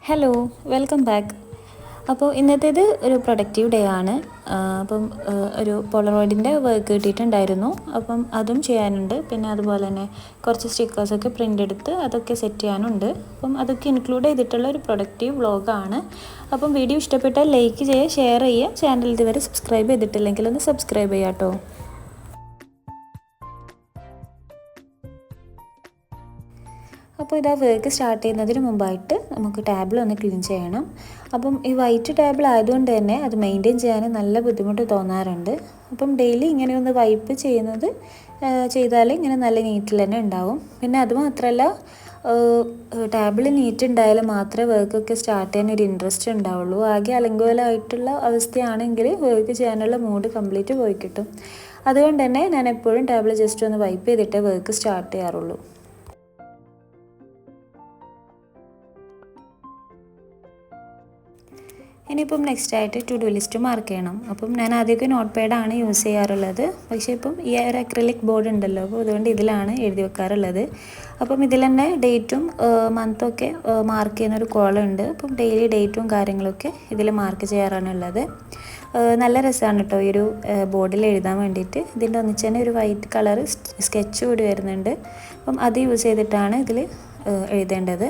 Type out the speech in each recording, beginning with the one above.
Hello, welcome back. അപ്പോൾ ഇന്നത്തേത് ഒരു productive day ആണ്. അപ്പം ഒരു പോളറോയിഡിൻ്റെ വർക്ക് കിട്ടിയിട്ടുണ്ടായിരുന്നു. അപ്പം അതും ചെയ്യാനുണ്ട്. പിന്നെ അതുപോലെ തന്നെ കുറച്ച് സ്റ്റിക്കേഴ്സൊക്കെ പ്രിൻ്റ് എടുത്ത് അതൊക്കെ സെറ്റ് ചെയ്യാനുണ്ട്. അപ്പം അതൊക്കെ ഇൻക്ലൂഡ് ചെയ്തിട്ടുള്ള ഒരു പ്രൊഡക്റ്റീവ് വ്ളോഗാണ്. അപ്പം വീഡിയോ ഇഷ്ടപ്പെട്ടാൽ ലൈക്ക് ചെയ്യുക, ഷെയർ ചെയ്യുക. ചാനൽ ഇതുവരെ സബ്സ്ക്രൈബ് ചെയ്തിട്ടില്ലെങ്കിൽ ഒന്ന് സബ്സ്ക്രൈബ് ചെയ്യാം കേട്ടോ. അപ്പോൾ ഇതാ വർക്ക് സ്റ്റാർട്ട് ചെയ്യുന്നതിന് മുമ്പായിട്ട് നമുക്ക് ടേബിൾ ഒന്ന് ക്ലീൻ ചെയ്യണം. അപ്പം ഈ വൈറ്റ് ടേബിൾ ആയതുകൊണ്ട് തന്നെ അത് മെയിൻറ്റെയിൻ ചെയ്യാൻ നല്ല ബുദ്ധിമുട്ട് തോന്നാറുണ്ട്. അപ്പം ഡെയിലി ഇങ്ങനെ ഒന്ന് വൈപ്പ് ചെയ്താൽ ഇങ്ങനെ നല്ല നീറ്റിൽ തന്നെ ഉണ്ടാവും. പിന്നെ അതുമാത്രമല്ല, ടേബിൾ നീറ്റ് ഉണ്ടായാൽ മാത്രമേ വർക്കൊക്കെ സ്റ്റാർട്ട് ചെയ്യാൻ ഒരു ഇൻട്രസ്റ്റ് ഉണ്ടാവുള്ളൂ. ആകെ അലങ്കോലമായിട്ടുള്ള അവസ്ഥയാണെങ്കിൽ വർക്ക് ചെയ്യാനുള്ള മൂഡ് കംപ്ലീറ്റ് പോയി കിട്ടും. അതുകൊണ്ട് തന്നെ ഞാൻ എപ്പോഴും ടേബിൾ ജസ്റ്റ് ഒന്ന് വൈപ്പ് ചെയ്തിട്ടേ വർക്ക് സ്റ്റാർട്ട് ചെയ്യാറുള്ളൂ. ഇനിയിപ്പം നെക്സ്റ്റ് ആയിട്ട് ടു ഡു ലിസ്റ്റ് മാർക്ക് ചെയ്യണം. അപ്പം ഞാൻ ആദ്യമൊക്കെ നോട്ട് പാഡാണ് യൂസ് ചെയ്യാറുള്ളത്. പക്ഷേ ഇപ്പം ഈ ഒരു അക്രിലിക് ബോർഡ് ഉണ്ടല്ലോ, അപ്പോൾ അതുകൊണ്ട് ഇതിലാണ് എഴുതി വെക്കാറുള്ളത്. അപ്പം ഇതിൽ തന്നെ ഡേറ്റും മന്തൊക്കെ മാർക്ക് ചെയ്യുന്നൊരു കോളുണ്ട്. അപ്പം ഡെയിലി ഡേറ്റും കാര്യങ്ങളൊക്കെ ഇതിൽ മാർക്ക് ചെയ്യാറാണുള്ളത്. നല്ല രസമാണ് കേട്ടോ ഈ ഒരു ബോർഡിൽ എഴുതാൻ വേണ്ടിയിട്ട്. ഇതിൻ്റെ ഒന്നിച്ച് തന്നെ ഒരു വൈറ്റ് കളർ സ്കെച്ച് കൂടി വരുന്നുണ്ട്. അപ്പം അത് യൂസ് ചെയ്തിട്ടാണ് ഇതിൽ എഴുതേണ്ടത്.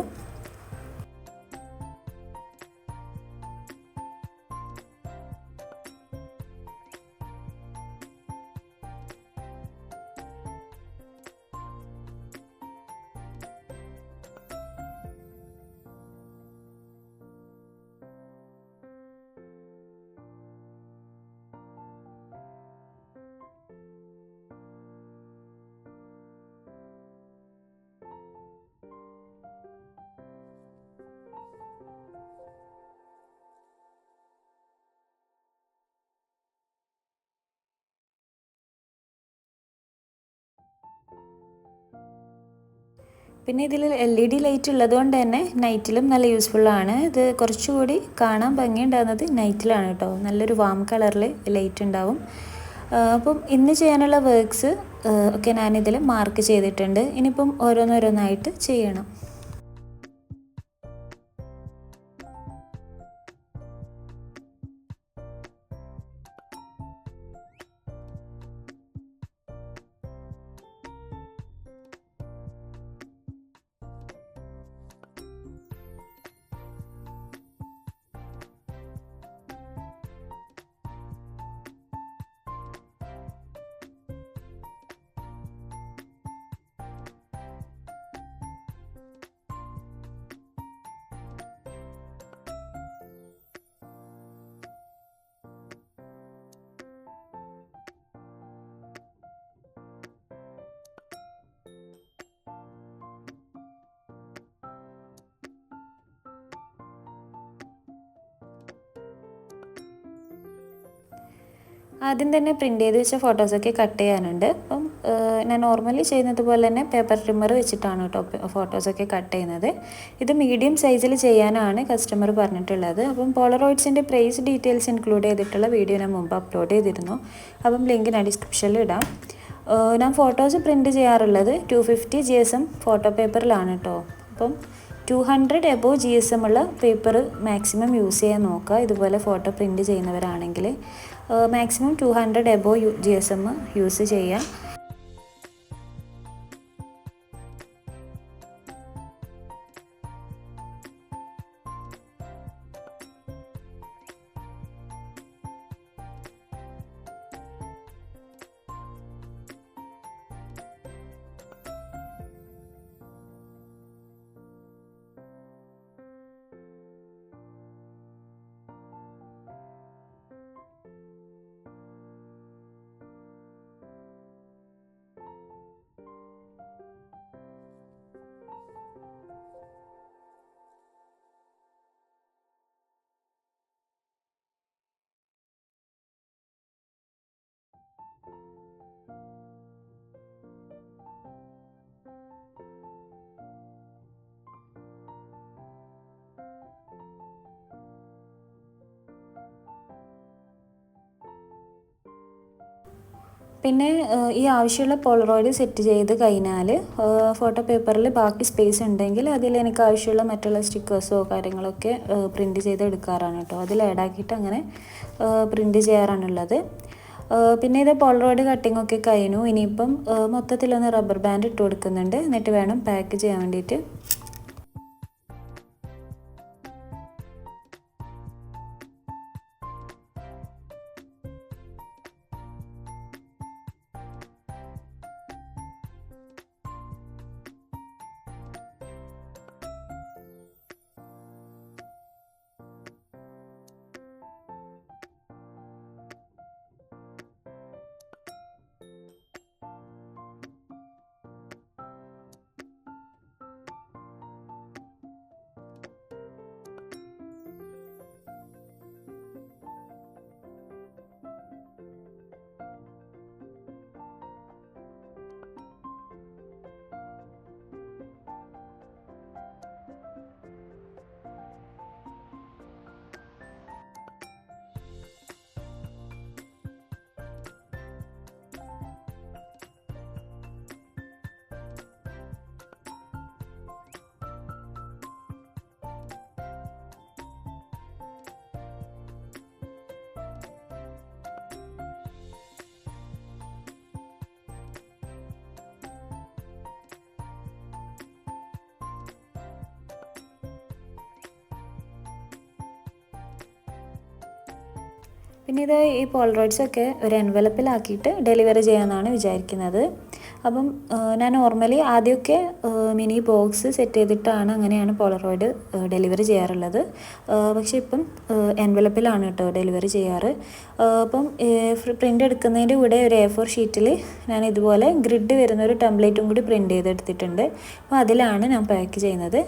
പിന്നെ ഇതിൽ LED ലൈറ്റ് ഉള്ളതുകൊണ്ട് തന്നെ നൈറ്റിലും നല്ല യൂസ്ഫുള്ളാണ്. ഇത് കുറച്ചുകൂടി കാണാൻ ഭംഗിയുണ്ടാകുന്നത് നൈറ്റിലാണ് കേട്ടോ. നല്ലൊരു വാം കളറിൽ ലൈറ്റ് ഉണ്ടാവും. അപ്പം ഇന്ന് ചെയ്യാനുള്ള വർക്ക്സ് ഒക്കെ ഞാനിതിൽ മാർക്ക് ചെയ്തിട്ടുണ്ട്. ഇനിയിപ്പം ഓരോന്നോരോന്നായിട്ട് ചെയ്യണം. ആദ്യം തന്നെ പ്രിൻ്റ് ചെയ്ത് വെച്ച ഫോട്ടോസൊക്കെ കട്ട് ചെയ്യാനുണ്ട്. അപ്പം ഞാൻ നോർമലി ചെയ്യുന്നത് പോലെ തന്നെ പേപ്പർ ട്രിമ്മർ വെച്ചിട്ടാണ് കേട്ടോ ഫോട്ടോസൊക്കെ കട്ട് ചെയ്യുന്നത്. ഇത് മീഡിയം സൈസിൽ ചെയ്യാനാണ് കസ്റ്റമർ പറഞ്ഞിട്ടുള്ളത്. അപ്പം പോളറോയിഡ്സിൻ്റെ പ്രൈസ് ഡീറ്റെയിൽസ് ഇൻക്ലൂഡ് ചെയ്തിട്ടുള്ള വീഡിയോ ഞാൻ മുമ്പ് അപ്ലോഡ് ചെയ്തിരുന്നു. അപ്പം ലിങ്ക് ഞാൻ ഡിസ്ക്രിപ്ഷനിൽ ഇടാം. ഞാൻ ഫോട്ടോസ് പ്രിൻ്റ് ചെയ്യാറുള്ളത് 250 GSM ഫോട്ടോ പേപ്പറിലാണ് കേട്ടോ. അപ്പം 200 എബോവ് GSM ഉള്ള പേപ്പർ മാക്സിമം യൂസ് ചെയ്യാൻ നോക്കുക. ഇതുപോലെ ഫോട്ടോ പ്രിൻ്റ് ചെയ്യുന്നവരാണെങ്കിൽ മാക്സിമം 200 എബോവ് GSM യൂസ് ചെയ്യുക. പിന്നെ ഈ ആവശ്യമുള്ള പോളറോയിഡ് സെറ്റ് ചെയ്ത് കഴിഞ്ഞാൽ ഫോട്ടോ പേപ്പറിൽ ബാക്കി സ്പേസ് ഉണ്ടെങ്കിൽ അതിൽ എനിക്ക് ആവശ്യമുള്ള മറ്റുള്ള സ്റ്റിക്കേഴ്സോ കാര്യങ്ങളൊക്കെ പ്രിൻറ്റ് ചെയ്ത് എടുക്കാറാണ് കേട്ടോ. അതിൽ ആഡാക്കിയിട്ട് അങ്ങനെ പ്രിൻറ്റ് ചെയ്യാറാണുള്ളത്. പിന്നെ ഇത് പോളറോയിഡ് കട്ടിംഗ് ഒക്കെ കഴിഞ്ഞു. ഇനിയിപ്പം മൊത്തത്തിലൊന്ന് റബ്ബർ ബാൻഡ് ഇട്ട് കൊടുക്കുന്നുണ്ട്. എന്നിട്ട് വേണം പാക്ക് ചെയ്യാൻ വേണ്ടിയിട്ട്. പിന്നെ ഇത് ഈ പോളറോയിഡ്സൊക്കെ ഒരു എൻവലപ്പിലാക്കിയിട്ട് ഡെലിവറി ചെയ്യാമെന്നാണ് വിചാരിക്കുന്നത്. അപ്പം ഞാൻ നോർമലി ആദ്യമൊക്കെ മിനി ബോക്സ് സെറ്റ് ചെയ്തിട്ടാണ് അങ്ങനെയാണ് പോളറോയിഡ് ഡെലിവറി ചെയ്യാറുള്ളത്. പക്ഷേ ഇപ്പം എൻവലപ്പിലാണ് കേട്ടോ ഡെലിവറി ചെയ്യാറ്. അപ്പം പ്രിൻ്റ് എടുക്കുന്നതിൻ്റെ കൂടെ ഒരു A4 ഷീറ്റിൽ ഞാൻ ഇതുപോലെ ഗ്രിഡ് വരുന്ന ഒരു ടെംപ്ലേറ്റും കൂടി പ്രിൻ്റ് ചെയ്തെടുത്തിട്ടുണ്ട്. അപ്പോൾ അതിലാണ് ഞാൻ പാക്ക് ചെയ്യുന്നത്.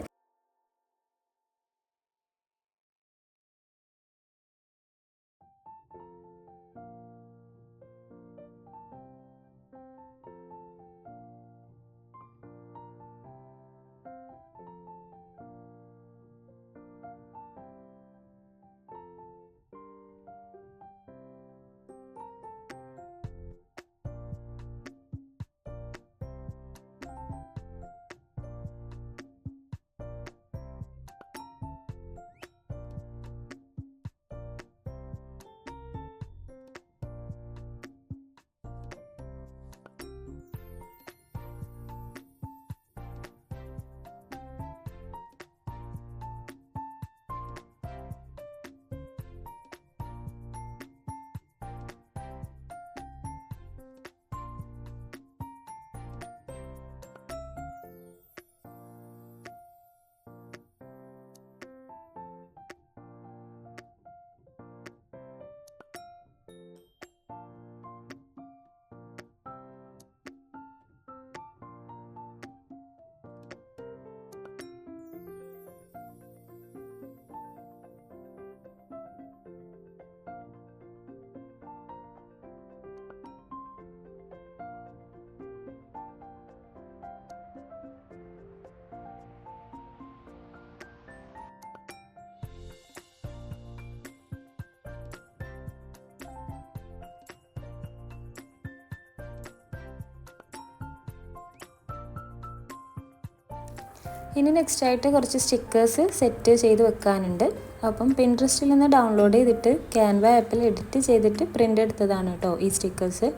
ഇനി നെക്സ്റ്റ് ആയിട്ട് കുറച്ച് സ്റ്റിക്കേഴ്സ് സെറ്റ് ചെയ്ത് വെക്കാനുണ്ട്. അപ്പം പിൻട്രസ്റ്റിൽ നിന്ന് ഡൗൺലോഡ് ചെയ്തിട്ട് ക്യാൻവ ആപ്പിൽ എഡിറ്റ് ചെയ്തിട്ട് പ്രിൻ്റ് എടുത്തതാണ് കേട്ടോ ഈ സ്റ്റിക്കേഴ്സ്.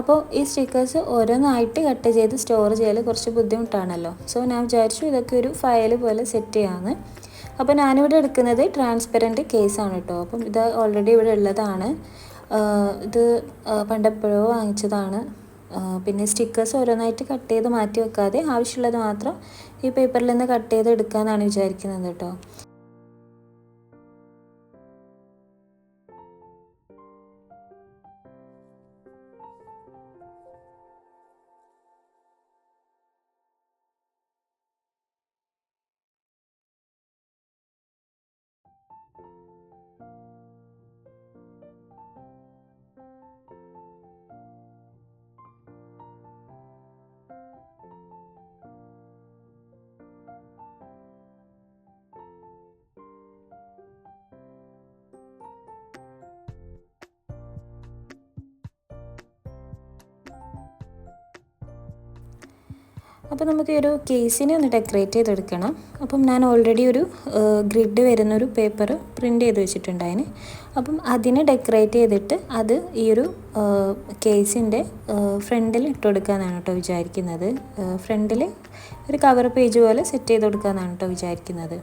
അപ്പോൾ ഈ സ്റ്റിക്കേഴ്സ് ഓരോന്നായിട്ട് കട്ട് ചെയ്ത് സ്റ്റോർ ചെയ്യൽ കുറച്ച് ബുദ്ധിമുട്ടാണല്ലോ. സോ ഞാൻ വിചാരിച്ചു ഇതൊക്കെ ഒരു ഫയൽ പോലെ സെറ്റ് ചെയ്യാമെന്ന്. അപ്പോൾ ഞാനിവിടെ എടുക്കുന്നത് ട്രാൻസ്പെറൻറ്റ് കേസാണ് കേട്ടോ. അപ്പം ഇത് ഓൾറെഡി ഇവിടെ ഉള്ളതാണ്. ഇത് പണ്ടെപ്പോഴോ വാങ്ങിച്ചതാണ്. പിന്നെ സ്റ്റിക്കേഴ്സ് ഓരോന്നായിട്ട് കട്ട് ചെയ്ത് മാറ്റി വെക്കാതെ ആവശ്യമുള്ളത് മാത്രം ഈ പേപ്പറിൽ നിന്ന് കട്ട് ചെയ്ത് എടുക്കാമെന്നാണ് വിചാരിക്കുന്നത് കേട്ടോ. അപ്പോൾ നമുക്ക് ഈ ഒരു കേസിനെ ഒന്ന് ഡെക്കറേറ്റ് ചെയ്തെടുക്കണം. അപ്പം ഞാൻ ഓൾറെഡി ഒരു ഗ്രിഡ് വരുന്നൊരു പേപ്പർ പ്രിൻ്റ് ചെയ്ത് വെച്ചിട്ടുണ്ടായിന്. അപ്പം അതിനെ ഡെക്കറേറ്റ് ചെയ്തിട്ട് അത് ഈ ഒരു കേസിൻ്റെ ഫ്രണ്ടിൽ ഇട്ട് കൊടുക്കാമെന്നാണ് കേട്ടോ വിചാരിക്കുന്നത്. ഫ്രണ്ടിൽ ഒരു കവർ പേജ് പോലെ സെറ്റ് ചെയ്ത് കൊടുക്കാമെന്നാണ് കേട്ടോ വിചാരിക്കുന്നത്.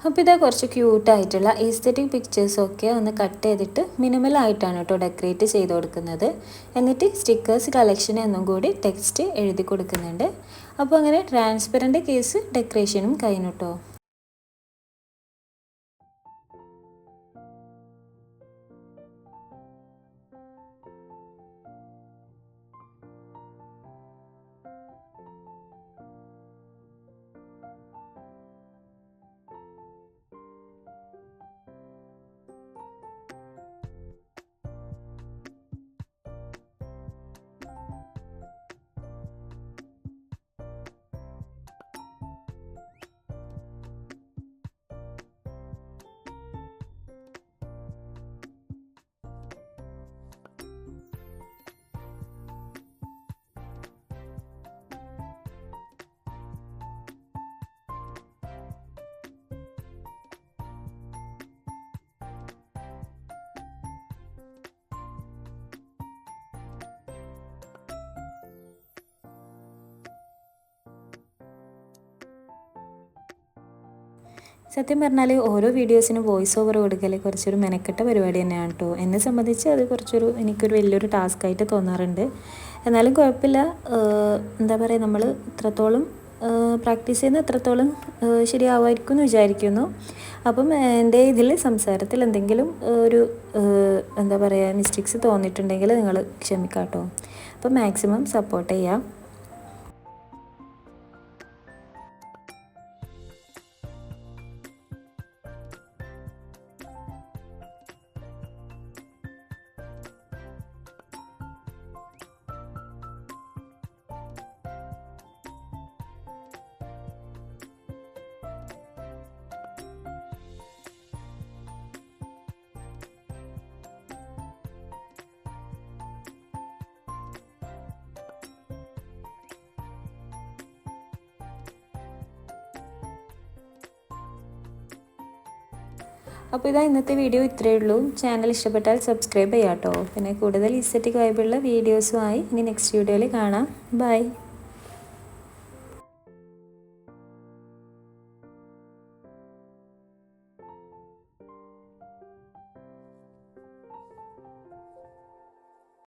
അപ്പോൾ ഇതാ കുറച്ച് ക്യൂട്ടായിട്ടുള്ള എസ്തെറ്റിക് പിക്ചേഴ്സൊക്കെ ഒന്ന് കട്ട് ചെയ്തിട്ട് മിനിമലായിട്ടാണ് കേട്ടോ ഡെക്കറേറ്റ് ചെയ്ത് കൊടുക്കുന്നത്. എന്നിട്ട് സ്റ്റിക്കേഴ്സ് കളക്ഷൻ എന്നും കൂടി ടെക്സ്റ്റ് എഴുതി കൊടുക്കുന്നുണ്ട്. അപ്പോൾ അങ്ങനെ ട്രാൻസ്പെറൻറ്റ് കേസ് ഡെക്കറേഷനും കഴിഞ്ഞു കേട്ടോ. സത്യം പറഞ്ഞാൽ ഓരോ വീഡിയോസിനും വോയിസ് ഓവർ കൊടുക്കൽ കുറച്ചൊരു മെനക്കെട്ട പരിപാടി തന്നെയാണ് കേട്ടോ. എന്നെ സംബന്ധിച്ച് അത് എനിക്കൊരു വലിയൊരു ടാസ്ക്കായിട്ട് തോന്നാറുണ്ട്. എന്നാലും കുഴപ്പമില്ല. എന്താ പറയുക, നമ്മൾ ഇത്രത്തോളം പ്രാക്ടീസ് ചെയ്യുന്ന എത്രത്തോളം ശരിയാവുമായിരിക്കും എന്ന് വിചാരിക്കുന്നു. അപ്പം എൻ്റെ ഇതിൽ സംസാരത്തിൽ എന്തെങ്കിലും ഒരു എന്താ പറയുക മിസ്റ്റേക്സ് തോന്നിയിട്ടുണ്ടെങ്കിൽ നിങ്ങൾ ക്ഷമിക്കാം കേട്ടോ. അപ്പം മാക്സിമം സപ്പോർട്ട് ചെയ്യാം. അപ്പോൾ ഇതാ ഇന്നത്തെ വീഡിയോ ഇത്രയേ ഉള്ളൂ. ചാനൽ ഇഷ്ടപ്പെട്ടാൽ സബ്സ്ക്രൈബ് ചെയ്യാം കേട്ടോ. പിന്നെ കൂടുതൽ ഇസ്തെറ്റിക് വൈബുള്ള വീഡിയോസുമായി ഇനി നെക്സ്റ്റ് വീഡിയോയിൽ കാണാം. ബൈ.